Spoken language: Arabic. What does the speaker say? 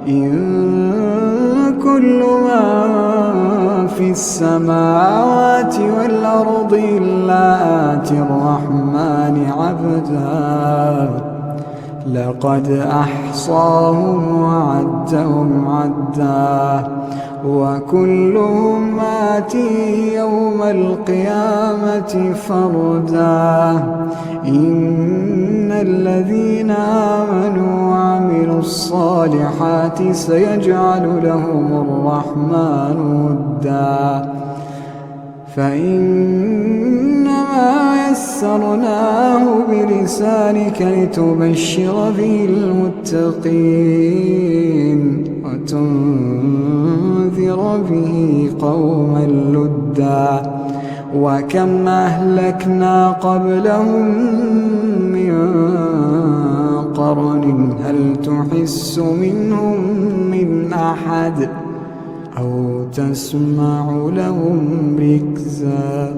إن كل من في السماوات والأرض إلا آتي الرحمن عبدا لقد أحصاهم وعدهم عدا وكلهم آتيه يوم القيامة فردا إن الذين آمنوا وعملوا الصالحات سيجعل لهم الرحمن ودا فإنما يسرناه بلسانك لتبشر به المتقين وتنذر به قوما لدا وكم أهلكنا قبلهم من قرن هل تحس منهم من أحد أو تسمع لهم ركزا